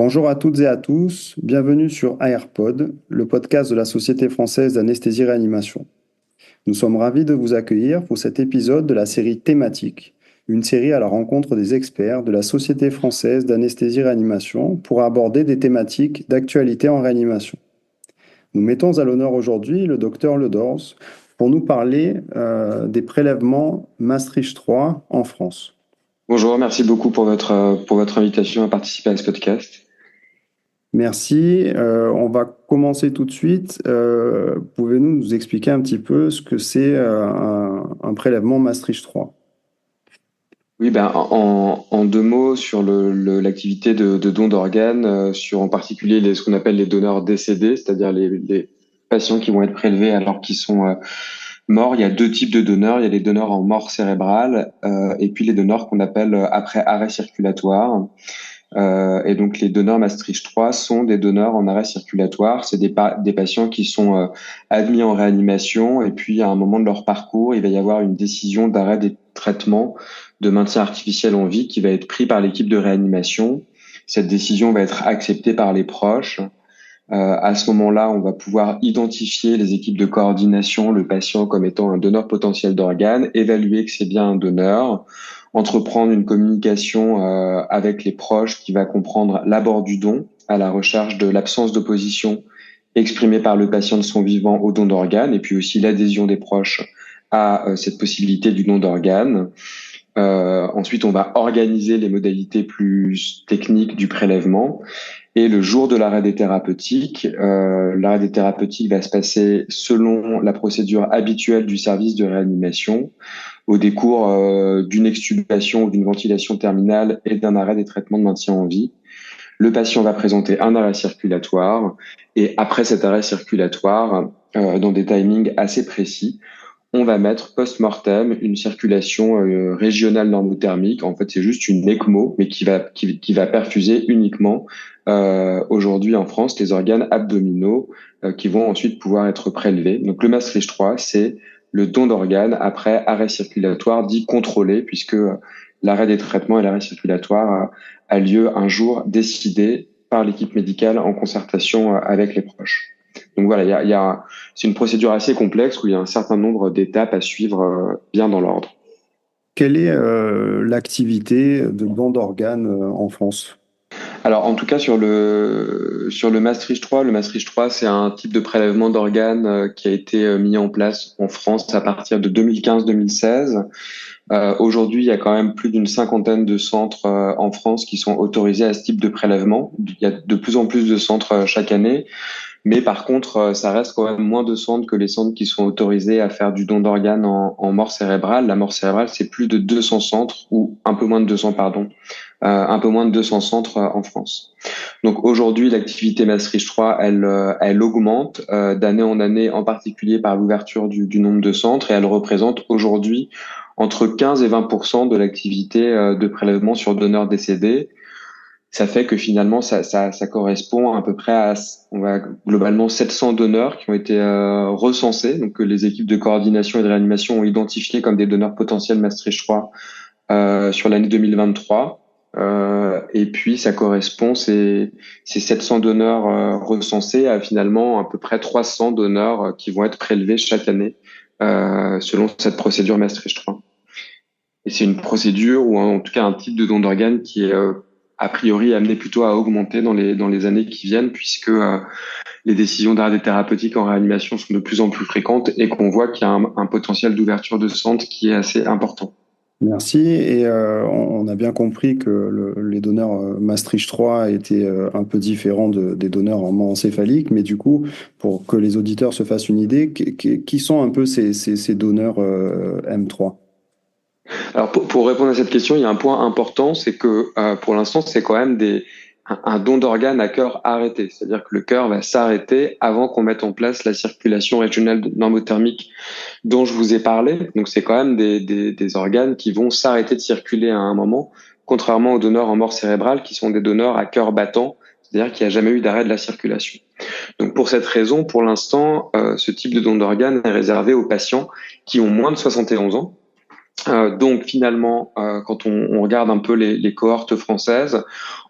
Bonjour à toutes et à tous, bienvenue sur AirPod, le podcast de la Société française d'anesthésie-réanimation. Nous sommes ravis de vous accueillir pour cet épisode de la série thématique, une série à la rencontre des experts de la Société française d'anesthésie-réanimation pour aborder des thématiques d'actualité en réanimation. Nous mettons à l'honneur aujourd'hui le docteur Ledors pour nous parler des prélèvements Maastricht 3 en France. Bonjour, merci beaucoup pour votre invitation à participer à ce podcast. Merci. On va commencer tout de suite. Pouvez-vous nous expliquer un petit peu ce que c'est un prélèvement Maastricht 3? Oui, en deux mots sur l'activité de don d'organes, sur en particulier ce qu'on appelle les donneurs décédés, c'est-à-dire les patients qui vont être prélevés alors qu'ils sont morts. Il y a deux types de donneurs. Il y a les donneurs en mort cérébrale et puis les donneurs qu'on appelle après arrêt circulatoire. Et donc les donneurs Maastricht 3 sont des donneurs en arrêt circulatoire. C'est des patients qui sont admis en réanimation et puis à un moment de leur parcours, il va y avoir une décision d'arrêt des traitements de maintien artificiel en vie qui va être prise par l'équipe de réanimation. Cette décision va être acceptée par les proches. À ce moment-là, on va pouvoir identifier les équipes de coordination, le patient comme étant un donneur potentiel d'organes, évaluer que c'est bien un donneur, entreprendre une communication avec les proches qui va comprendre l'abord du don à la recherche de l'absence d'opposition exprimée par le patient de son vivant au don d'organes et puis aussi l'adhésion des proches à cette possibilité du don d'organes. Ensuite, on va organiser les modalités plus techniques du prélèvement. Et le jour de l'arrêt des thérapeutiques, l'arrêt des thérapeutiques va se passer selon la procédure habituelle du service de réanimation, au décours d'une extubation ou d'une ventilation terminale et d'un arrêt des traitements de maintien en vie. Le patient va présenter un arrêt circulatoire et après cet arrêt circulatoire, dans des timings assez précis, on va mettre post-mortem une circulation régionale normothermique. En fait, c'est juste une ECMO, mais qui va perfuser uniquement aujourd'hui en France les organes abdominaux qui vont ensuite pouvoir être prélevés. Donc le Maastricht 3, c'est le don d'organes après arrêt circulatoire dit contrôlé, puisque l'arrêt des traitements et l'arrêt circulatoire a lieu un jour décidé par l'équipe médicale en concertation avec les proches. Donc voilà, c'est une procédure assez complexe où il y a un certain nombre d'étapes à suivre bien dans l'ordre. Quelle est l'activité de don d'organes en France? Alors en tout cas sur le Maastricht 3, le Maastricht 3 c'est un type de prélèvement d'organes qui a été mis en place en France à partir de 2015-2016. Aujourd'hui, il y a quand même plus d'une cinquantaine de centres en France qui sont autorisés à ce type de prélèvement. Il y a de plus en plus de centres chaque année. Mais par contre, ça reste quand même moins de centres que les centres qui sont autorisés à faire du don d'organes en mort cérébrale. La mort cérébrale, c'est plus de 200 centres, ou un peu moins de 200, pardon, un peu moins de 200 centres en France. Donc aujourd'hui, l'activité Maastricht 3, elle augmente d'année en année, en particulier par l'ouverture du nombre de centres, et elle représente aujourd'hui entre 15 et 20% de l'activité de prélèvement sur donneurs décédés. Ça fait que finalement, ça correspond à peu près à, on va globalement 700 donneurs qui ont été recensés, donc que les équipes de coordination et de réanimation ont identifié comme des donneurs potentiels Maastricht 3 sur l'année 2023. Et puis, ça correspond, ces 700 donneurs recensés à finalement à peu près 300 donneurs qui vont être prélevés chaque année selon cette procédure Maastricht 3. Et c'est une procédure ou en tout cas un type de don d'organes qui est a priori amené plutôt à augmenter dans les années qui viennent, puisque les décisions d'arrêt thérapeutique en réanimation sont de plus en plus fréquentes et qu'on voit qu'il y a un potentiel d'ouverture de centre qui est assez important. Merci. Et on a bien compris que les donneurs Maastricht 3 étaient un peu différents des donneurs en mort encéphalique, mais du coup, pour que les auditeurs se fassent une idée, qui sont un peu ces donneurs M3? Alors pour répondre à cette question, il y a un point important, c'est que pour l'instant, c'est quand même un don d'organes à cœur arrêté. C'est-à-dire que le cœur va s'arrêter avant qu'on mette en place la circulation régionale normothermique dont je vous ai parlé. Donc c'est quand même des organes qui vont s'arrêter de circuler à un moment, contrairement aux donneurs en mort cérébrale qui sont des donneurs à cœur battant, c'est-à-dire qu'il n'y a jamais eu d'arrêt de la circulation. Donc pour cette raison, pour l'instant, ce type de don d'organes est réservé aux patients qui ont moins de 71 ans Donc finalement, quand on regarde un peu les cohortes françaises,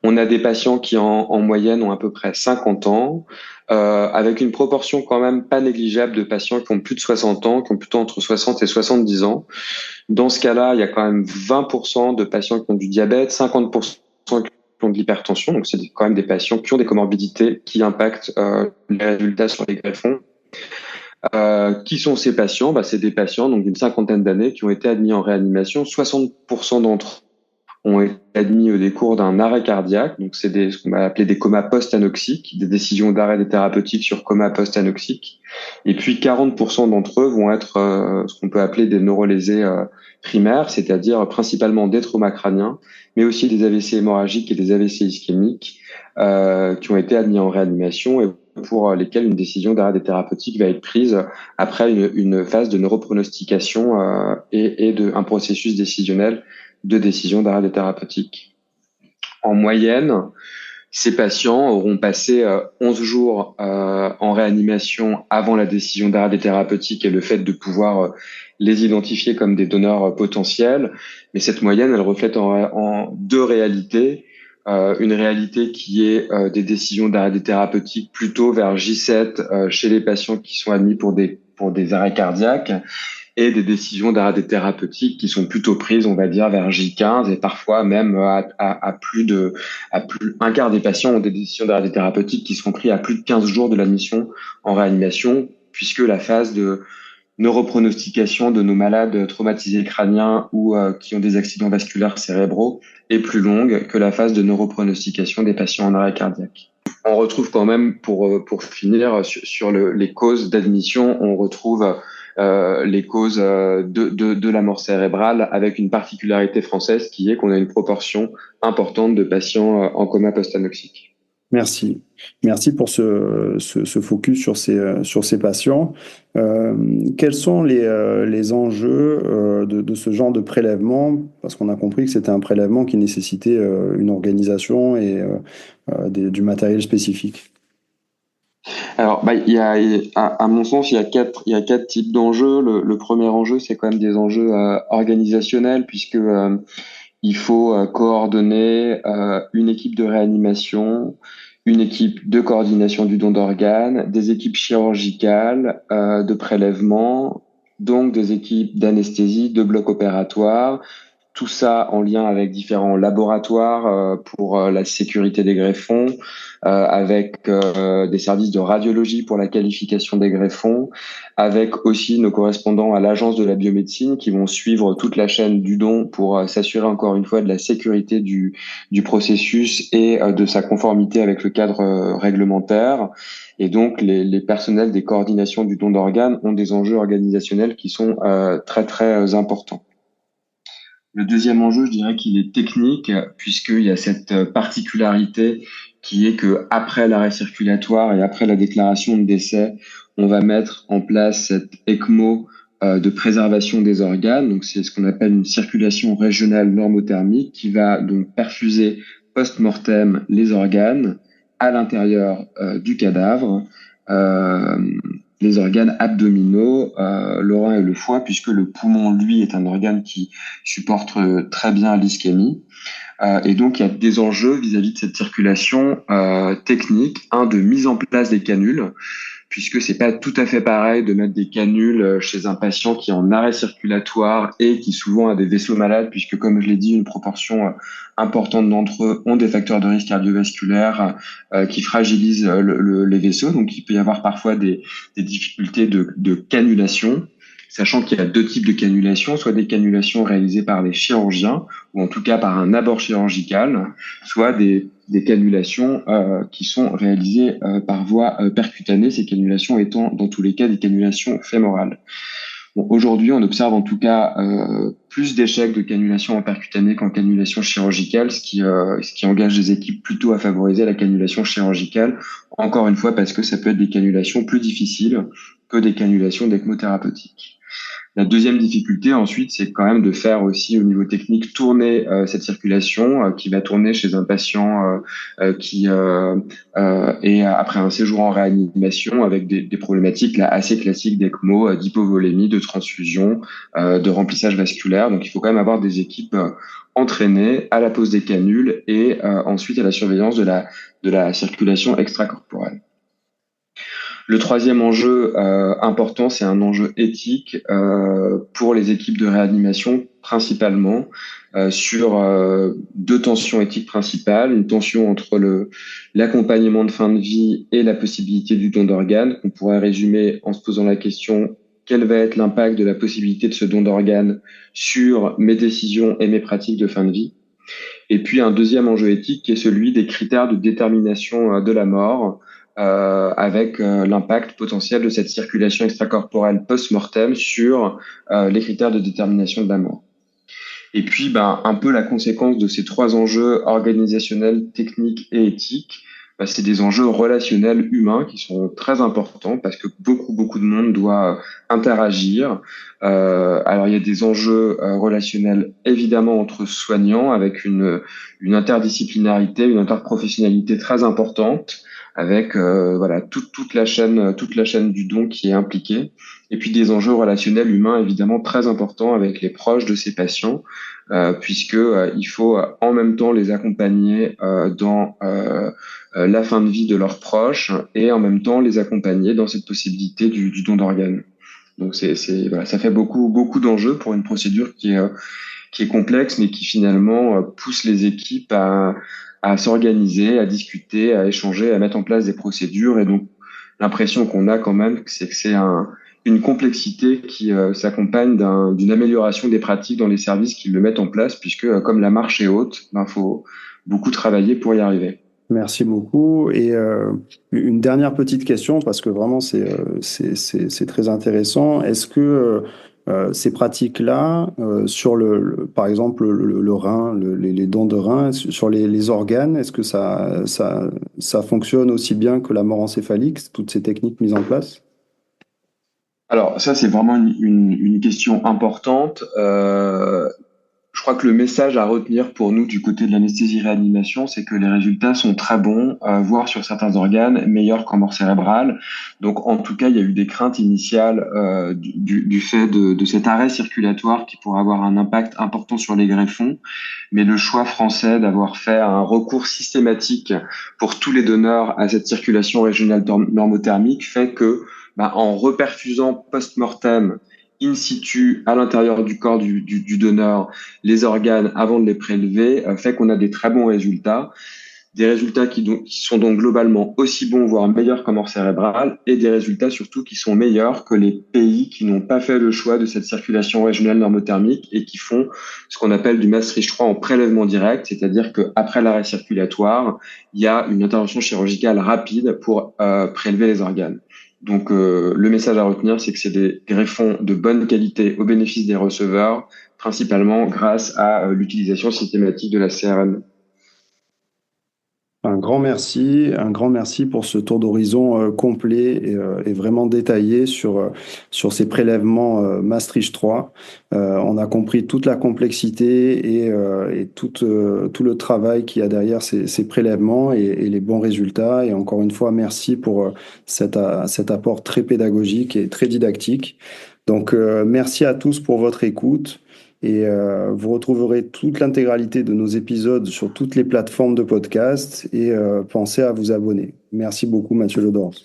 on a des patients qui en moyenne ont à peu près 50 ans, avec une proportion quand même pas négligeable de patients qui ont plus de 60 ans, qui ont plutôt entre 60 et 70 ans. Dans ce cas-là, il y a quand même 20% de patients qui ont du diabète, 50% qui ont de l'hypertension. Donc c'est quand même des patients qui ont des comorbidités qui impactent les résultats sur les greffons. Qui sont ces patients? C'est des patients donc d'une cinquantaine d'années qui ont été admis en réanimation. 60% d'entre eux ont été admis au décours d'un arrêt cardiaque. Donc c'est ce qu'on va appeler des comas post-anoxiques, des décisions d'arrêt des thérapeutiques sur coma post-anoxique. Et puis 40% d'entre eux vont être ce qu'on peut appeler des neurolésés primaires, c'est-à-dire principalement des traumas crâniens, mais aussi des AVC hémorragiques et des AVC ischémiques qui ont été admis en réanimation et pour lesquels une décision d'arrêt des thérapeutiques va être prise après une phase de neuropronostication et un processus décisionnel de décision d'arrêt des thérapeutiques. En moyenne, ces patients auront passé 11 jours en réanimation avant la décision d'arrêt des thérapeutiques et le fait de pouvoir les identifier comme des donneurs potentiels. Mais cette moyenne, elle reflète en deux réalités. Une réalité qui est des décisions d'arrêt des thérapeutiques plutôt vers J7 chez les patients qui sont admis pour des arrêts cardiaques et des décisions d'arrêt thérapeutiques qui sont plutôt prises, on va dire, vers J15 et parfois même à plus un quart des patients ont des décisions d'arrêt thérapeutique qui seront prises à plus de 15 jours de l'admission en réanimation, puisque la phase de neuropronostication de nos malades traumatisés crâniens ou qui ont des accidents vasculaires cérébraux est plus longue que la phase de neuropronostication des patients en arrêt cardiaque. On retrouve quand même, pour finir, sur les causes d'admission, on retrouve les causes de la mort cérébrale avec une particularité française qui est qu'on a une proportion importante de patients en coma post-anoxique. Merci. Merci pour ce focus sur ces patients. Quels sont les enjeux de ce genre de prélèvement? Parce qu'on a compris que c'était un prélèvement qui nécessitait une organisation et du matériel spécifique. Alors, à mon sens, il y a quatre types d'enjeux. Le premier enjeu, c'est quand même des enjeux organisationnels, puisque il faut coordonner une équipe de réanimation, une équipe de coordination du don d'organes, des équipes chirurgicales, de prélèvement, donc des équipes d'anesthésie, de bloc opératoire, tout ça en lien avec différents laboratoires pour la sécurité des greffons, avec des services de radiologie pour la qualification des greffons, avec aussi nos correspondants à l'Agence de la biomédecine qui vont suivre toute la chaîne du don pour s'assurer encore une fois de la sécurité du processus et de sa conformité avec le cadre réglementaire. Et donc, les personnels des coordinations du don d'organes ont des enjeux organisationnels qui sont très, très importants. Le deuxième enjeu, je dirais qu'il est technique, puisqu'il y a cette particularité qui est que après l'arrêt circulatoire et après la déclaration de décès, on va mettre en place cette ECMO de préservation des organes. Donc, c'est ce qu'on appelle une circulation régionale normothermique qui va donc perfuser post-mortem les organes à l'intérieur du cadavre. Les organes abdominaux, le rein et le foie, puisque le poumon, lui, est un organe qui supporte très bien l'ischémie. Et donc, il y a des enjeux vis-à-vis de cette circulation technique, de mise en place des canules, puisque c'est pas tout à fait pareil de mettre des canules chez un patient qui est en arrêt circulatoire et qui souvent a des vaisseaux malades, puisque comme je l'ai dit, une proportion importante d'entre eux ont des facteurs de risque cardiovasculaires qui fragilisent les vaisseaux. Donc il peut y avoir parfois des difficultés de cannulation, sachant qu'il y a deux types de cannulation, soit des cannulations réalisées par les chirurgiens, ou en tout cas par un abord chirurgical, soit des cannulations qui sont réalisées par voie percutanée, ces cannulations étant dans tous les cas des cannulations fémorales. Bon, aujourd'hui, on observe en tout cas plus d'échecs de cannulation en percutanée qu'en cannulation chirurgicale, ce qui engage les équipes plutôt à favoriser la cannulation chirurgicale, encore une fois parce que ça peut être des cannulations plus difficiles que des cannulations d'ECMO thérapeutique. La deuxième difficulté ensuite, c'est quand même de faire aussi au niveau technique tourner cette circulation qui va tourner chez un patient qui est après un séjour en réanimation avec des problématiques là assez classiques d'ECMO, d'hypovolémie, de transfusion, de remplissage vasculaire. Donc il faut quand même avoir des équipes entraînées à la pose des canules et ensuite à la surveillance de la circulation extracorporelle. Le troisième enjeu important, c'est un enjeu éthique pour les équipes de réanimation principalement sur deux tensions éthiques principales. Une tension entre l'accompagnement de fin de vie et la possibilité du don d'organes, qu'on pourrait résumer en se posant la question: quel va être l'impact de la possibilité de ce don d'organes sur mes décisions et mes pratiques de fin de vie? Et puis un deuxième enjeu éthique qui est celui des critères de détermination de la mort, avec l'impact potentiel de cette circulation extracorporelle post-mortem sur les critères de détermination de la mort. Et puis, un peu la conséquence de ces trois enjeux organisationnels, techniques et éthiques, c'est des enjeux relationnels humains qui sont très importants parce que beaucoup de monde doit interagir. Alors, il y a des enjeux relationnels évidemment entre soignants avec une interdisciplinarité, une interprofessionnalité très importante avec voilà toute la chaîne du don qui est impliquée. Et puis des enjeux relationnels humains évidemment très importants avec les proches de ces patients, puisque il faut en même temps les accompagner dans la fin de vie de leurs proches et en même temps les accompagner dans cette possibilité du don d'organes. Donc voilà, ça fait beaucoup d'enjeux pour une procédure qui est complexe, mais qui finalement pousse les équipes à s'organiser, à discuter, à échanger, à mettre en place des procédures. Et donc l'impression qu'on a quand même, c'est que c'est une complexité qui s'accompagne d'une amélioration des pratiques dans les services qui le mettent en place, puisque comme la marche est haute, faut beaucoup travailler pour y arriver. Merci beaucoup. Et une dernière petite question, parce que vraiment c'est très intéressant. Est-ce que ces pratiques-là, sur par exemple le rein, les dons de rein, sur les organes, est-ce que ça fonctionne aussi bien que la mort encéphalique, toutes ces techniques mises en place? Alors ça, c'est vraiment une question importante. Je crois que le message à retenir pour nous du côté de l'anesthésie-réanimation, c'est que les résultats sont très bons, voire sur certains organes, meilleurs qu'en mort cérébrale. Donc, en tout cas, il y a eu des craintes initiales du fait de cet arrêt circulatoire qui pourrait avoir un impact important sur les greffons. Mais le choix français d'avoir fait un recours systématique pour tous les donneurs à cette circulation régionale normothermique fait que, en reperfusant post-mortem in situ, à l'intérieur du corps du donneur, les organes avant de les prélever, fait qu'on a des très bons résultats. Des résultats qui sont donc globalement aussi bons, voire meilleurs qu'en mort cérébrale, et des résultats surtout qui sont meilleurs que les pays qui n'ont pas fait le choix de cette circulation régionale normothermique et qui font ce qu'on appelle du Maastricht 3 en prélèvement direct, c'est-à-dire qu'après l'arrêt circulatoire, il y a une intervention chirurgicale rapide pour prélever les organes. Donc le message à retenir, c'est que c'est des greffons de bonne qualité au bénéfice des receveurs, principalement grâce à l'utilisation systématique de la CRM. Un grand merci pour ce tour d'horizon complet et vraiment détaillé sur ces prélèvements Maastricht 3. On a compris toute la complexité et tout le travail qu'il y a derrière ces prélèvements et les bons résultats. Et encore une fois, merci pour cet apport très pédagogique et très didactique. Donc, merci à tous pour votre écoute. Et vous retrouverez toute l'intégralité de nos épisodes sur toutes les plateformes de podcast et pensez à vous abonner. Merci beaucoup, Mathieu Lodorf.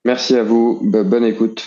Merci à vous, bonne écoute.